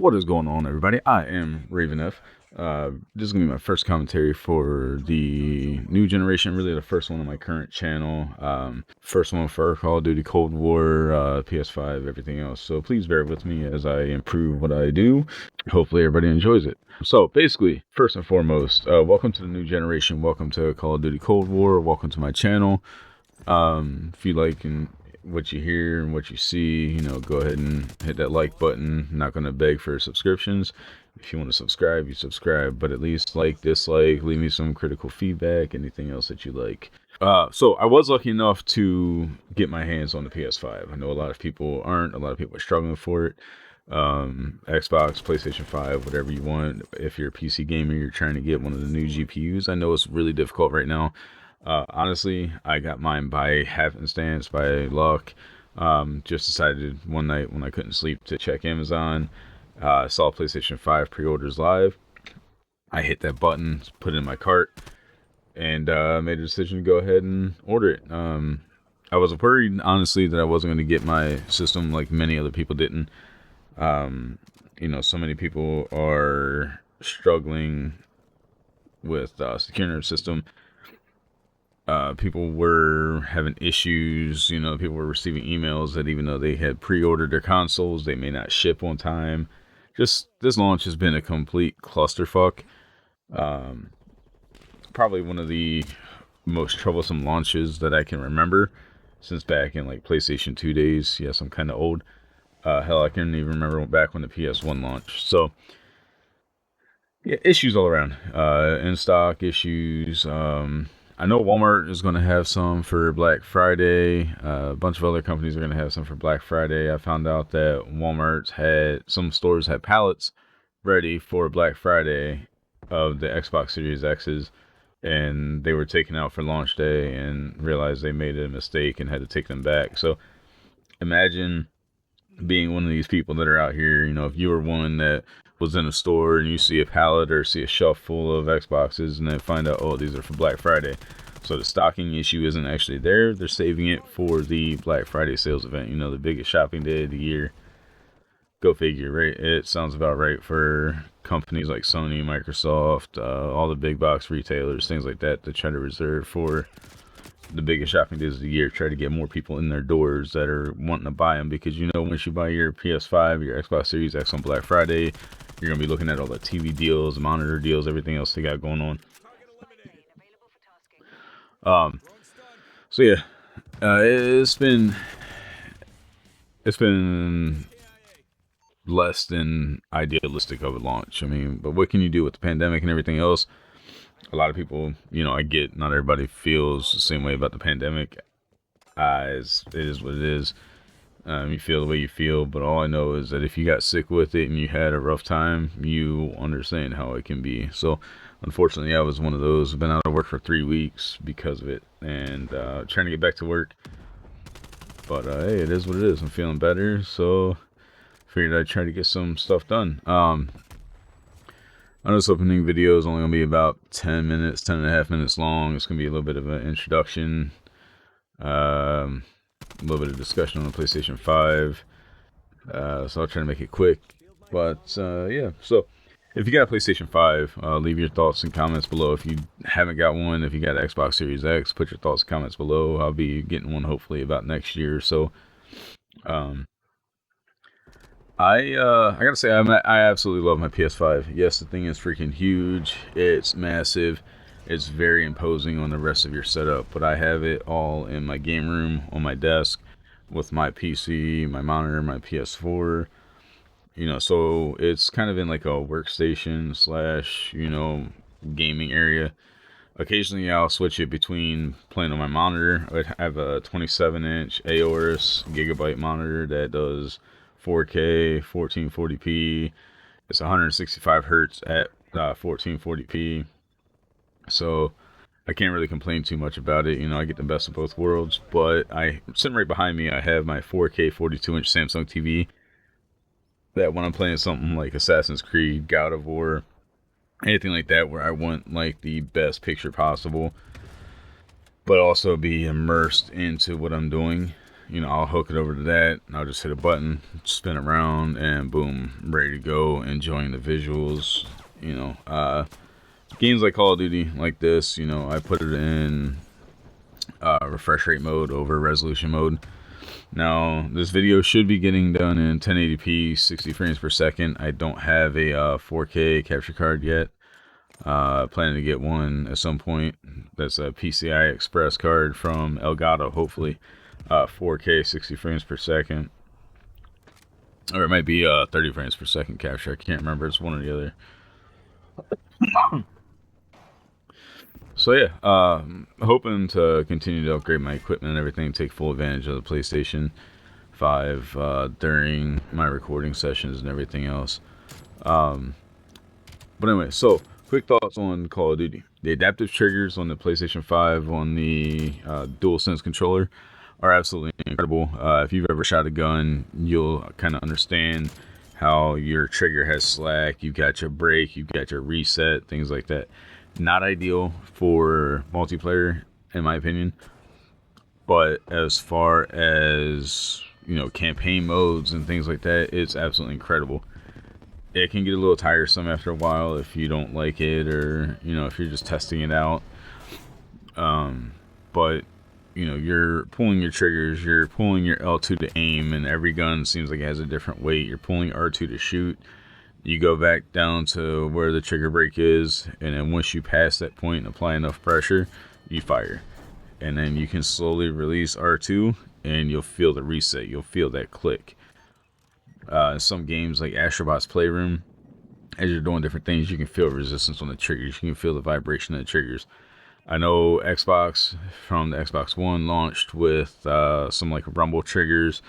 What is going on, everybody? I am Raveneff. This is going to be my first commentary for the new generation, really the first one on my current channel. First one for Call of Duty Cold War, PS5, everything else. So please bear with me as I improve what I do. Hopefully everybody enjoys it. So basically, first and foremost, welcome to the new generation. Welcome to Call of Duty Cold War. Welcome to my channel. If you like what you hear and what you see, go ahead and hit that like button. I'm not going to beg for subscriptions. If you want to subscribe, you subscribe, but at least like, dislike, leave me some critical feedback, anything else that you like. So I was lucky enough to get my hands on the PS5. I know a lot of people aren't. A lot of people are struggling for it. Xbox, PlayStation 5, whatever you want. If you're a PC gamer, you're trying to get one of the new GPUs. I know it's really difficult right now. Honestly, I got mine by happenstance, by luck. Just decided one night when I couldn't sleep to check Amazon. Saw PlayStation 5 pre-orders live. I hit that button, put it in my cart, and made a decision to go ahead and order it. I was worried, honestly, that I wasn't going to get my system like many other people didn't. So many people are struggling with securing their system. People were having issues. People were receiving emails that even though they had pre-ordered their consoles, they may not ship on time. Just this launch has been a complete clusterfuck. Probably one of the most troublesome launches that I can remember since back in like PlayStation 2 days. Yes, I'm kind of old. Hell, I can't even remember back when the PS1 launched. So yeah, issues all around. In stock issues. I know Walmart is going to have some for Black Friday. A bunch of other companies are going to have some for Black Friday. I found out that some stores had pallets ready for Black Friday of the Xbox Series X's, and they were taken out for launch day and realized they made a mistake and had to take them back. So imagine being one of these people that are out here. If you were one that was in a store and you see a pallet or see a shelf full of Xboxes and then find out, oh, these are for Black Friday. So the stocking issue isn't actually there. They're saving it for the Black Friday sales event, the biggest shopping day of the year. Go figure, right? It sounds about right for companies like Sony, Microsoft, all the big box retailers, things like that, to try to reserve for the biggest shopping days of the year. Try to get more people in their doors that are wanting to buy them, because once you buy your PS5, your Xbox Series X on Black Friday, you're going to be looking at all the TV deals, monitor deals, everything else they got going on. So yeah, it's been less than idealistic of a launch. But what can you do with the pandemic and everything else? A lot of people, I get not everybody feels the same way about the pandemic. It is what it is. You feel the way you feel, but all I know is that if you got sick with it and you had a rough time, you understand how it can be. So unfortunately, I was one of those. I've been out of work for 3 weeks because of it, and trying to get back to work. But hey, it is what it is. I'm feeling better, so figured I'd try to get some stuff done. I know this opening video is only going to be about 10 and a half minutes long. It's going to be a little bit of an introduction. A little bit of discussion on the PlayStation 5. So I'll try to make it quick. But yeah, so if you got a PlayStation 5, leave your thoughts and comments below. If you haven't got one, if you got an Xbox Series X, put your thoughts and comments below. I'll be getting one hopefully about next year or so. I gotta say, I absolutely love my PS5. Yes, the thing is freaking huge. It's massive. It's very imposing on the rest of your setup. But I have it all in my game room, on my desk, with my PC, my monitor, my PS4. So it's kind of in like a workstation / gaming area. Occasionally I'll switch it between playing on my monitor. I have a 27-inch Aorus gigabyte monitor that does 4K, 1440p. It's 165 hertz at 1440p. So I can't really complain too much about it. I get the best of both worlds. But sitting right behind me, I have my 4K 42-inch Samsung TV. That when I'm playing something like Assassin's Creed, God of War, anything like that, where I want like the best picture possible, but also be immersed into what I'm doing, you know, I'll hook it over to that, and I'll just hit a button, spin around, and boom, ready to go, enjoying the visuals. You know, games like Call of Duty like this, you know, I put it in refresh rate mode over resolution mode. Now, this video should be getting done in 1080p, 60 frames per second. I don't have a 4K capture card yet. Planning to get one at some point. That's a PCI Express card from Elgato, hopefully. 4K, 60 frames per second. Or it might be 30 frames per second capture. I can't remember. It's one or the other. So yeah, hoping to continue to upgrade my equipment and everything, take full advantage of the PlayStation 5 during my recording sessions and everything else. But anyway, so quick thoughts on Call of Duty. The adaptive triggers on the PlayStation 5 on the DualSense controller are absolutely incredible. If you've ever shot a gun, you'll kind of understand how your trigger has slack. You've got your brake, you've got your reset, things like that. Not ideal for multiplayer, in my opinion. But as far as, you know, campaign modes and things like that, it's absolutely incredible. It can get a little tiresome after a while if you don't like it, or, you know, if you're just testing it out. But, you know, you're pulling your triggers, you're pulling your L2 to aim, and every gun seems like it has a different weight. You're pulling R2 to shoot. You go back down to where the trigger brake is, and then once you pass that point and apply enough pressure, you fire. And then you can slowly release R2, and you'll feel the reset. You'll feel that click. Some games like Astrobot's Playroom, as you're doing different things, you can feel resistance on the triggers. You can feel the vibration of the triggers. I know Xbox, from the Xbox One, launched with some like rumble triggers.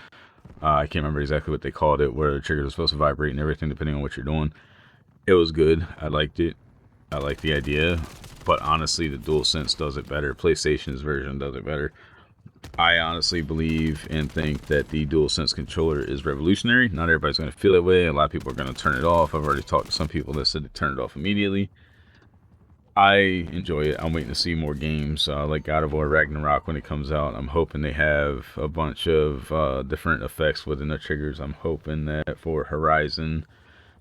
I can't remember exactly what they called it, where the triggers are supposed to vibrate and everything depending on what you're doing. It was good. I liked it. I like the idea. But honestly, the DualSense does it better. PlayStation's version does it better. I honestly believe and think that the DualSense controller is revolutionary. Not everybody's going to feel that way. A lot of people are going to turn it off. I've already talked to some people that said they turned it off immediately. I enjoy it. I'm waiting to see more games like God of War Ragnarok when it comes out. I'm hoping they have a bunch of different effects within the triggers. I'm hoping that for Horizon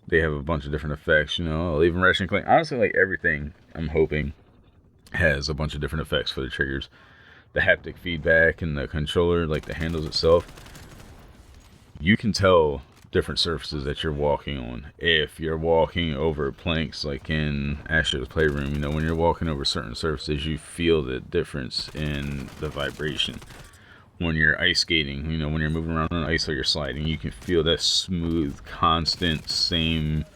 they have a bunch of different effects. You know, even Ratchet & Clank. Honestly, like everything, I'm hoping has a bunch of different effects for the triggers. The haptic feedback and the controller, like the handles itself, you can tell different surfaces that you're walking on. If you're walking over planks like in Astro's Playroom, you know, when you're walking over certain surfaces, you feel the difference in the vibration. When you're ice skating, you know, when you're moving around on ice or you're sliding, you can feel that smooth, constant, same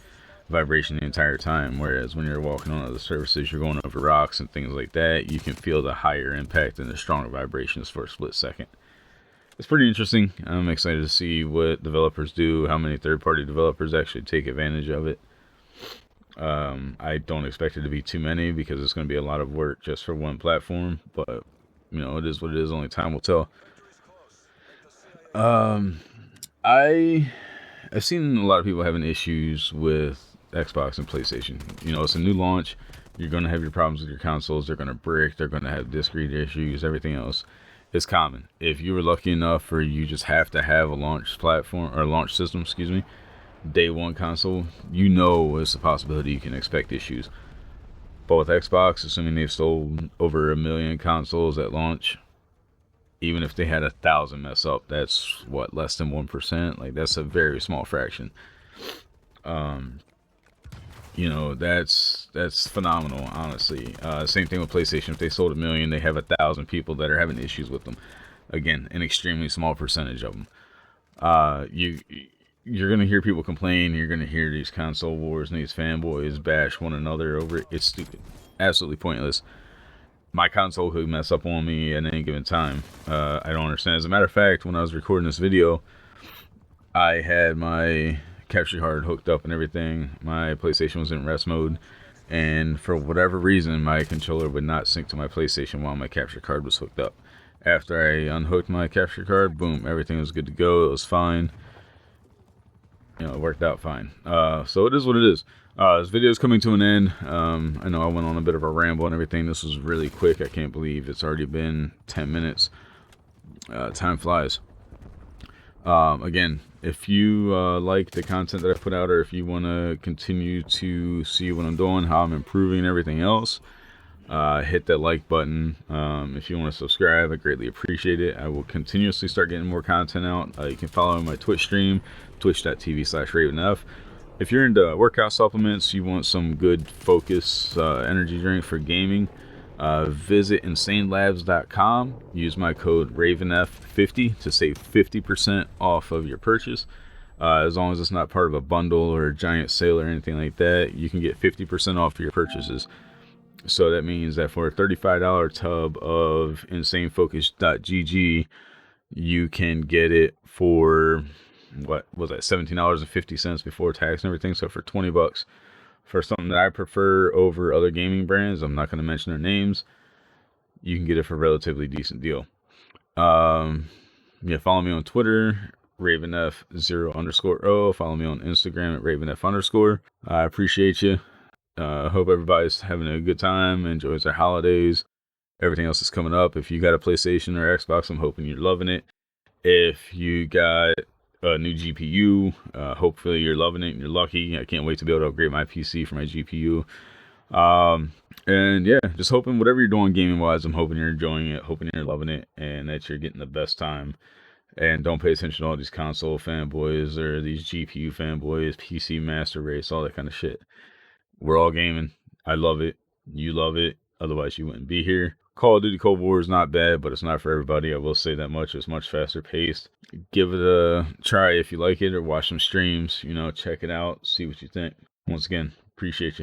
vibration the entire time. Whereas when you're walking on other surfaces, you're going over rocks and things like that, you can feel the higher impact and the stronger vibrations for a split second. It's pretty interesting. I'm excited to see what developers do, how many third-party developers actually take advantage of it. I don't expect it to be too many because it's going to be a lot of work just for one platform, but, you know, it is what it is. Only time will tell. I've seen a lot of people having issues with Xbox and PlayStation. You know, it's a new launch. You're going to have your problems with your consoles. They're going to brick. They're going to have disk read issues, everything else. It's common. If you were lucky enough, or you just have to have a launch platform or launch system, day one console, you know it's a possibility you can expect issues. But with Xbox, assuming they've sold over 1 million consoles at launch, even if they had 1,000 mess up, that's what, less than 1%. Like, that's a very small fraction. You know, that's phenomenal, honestly. Same thing with PlayStation. If they sold 1 million, they have 1,000 people that are having issues with them. Again, an extremely small percentage of them. You're gonna hear people complain. You're gonna hear these console wars and these fanboys bash one another over it. It's stupid, absolutely pointless. My console could mess up on me at any given time. I don't understand. As a matter of fact, when I was recording this video, I had my capture card hooked up and everything. My PlayStation was in rest mode, and for whatever reason, my controller would not sync to my PlayStation while my capture card was hooked up. After I unhooked my capture card, boom, everything was good to go. It was fine. You know, it worked out fine. So it is what it is. This video is coming to an end. I know I went on a bit of a ramble and everything. This was really quick. I can't believe it's already been 10 minutes. Time flies. Again, if you like the content that I put out, or if you want to continue to see what I'm doing, how I'm improving, and everything else, hit that like button. If you want to subscribe, I greatly appreciate it. I will continuously start getting more content out. You can follow my Twitch stream, twitch.tv/Raveneff. If you're into workout supplements, you want some good focus energy drink for gaming, visit insanelabs.com. Use my code Raveneff50 to save 50% off of your purchase. As long as it's not part of a bundle or a giant sale or anything like that, you can get 50% off your purchases. So that means that for a $35 tub of insanefocus.gg, you can get it for, what was that, $17.50 before tax and everything. So for $20 for something that I prefer over other gaming brands, I'm not going to mention their names, you can get it for a relatively decent deal. Yeah, follow me on Twitter, Raveneff0_O. Follow me on Instagram at Raveneff_. I appreciate you. Hope everybody's having a good time, enjoys their holidays. Everything else is coming up. If you got a PlayStation or Xbox, I'm hoping you're loving it. If you got a new GPU, hopefully you're loving it and you're lucky. I can't wait to be able to upgrade my PC for my GPU. And yeah, just hoping whatever you're doing gaming wise, I'm hoping you're enjoying it, hoping you're loving it, and that you're getting the best time. And don't pay attention to all these console fanboys or these GPU fanboys, PC master race, all that kind of shit. We're all gaming. I love it. You love it. Otherwise, you wouldn't be here. Call of Duty Cold War is not bad, but it's not for everybody. I will say that much. It's much faster paced. Give it a try if you like it, or watch some streams. Check it out. See what you think. Once again, appreciate you.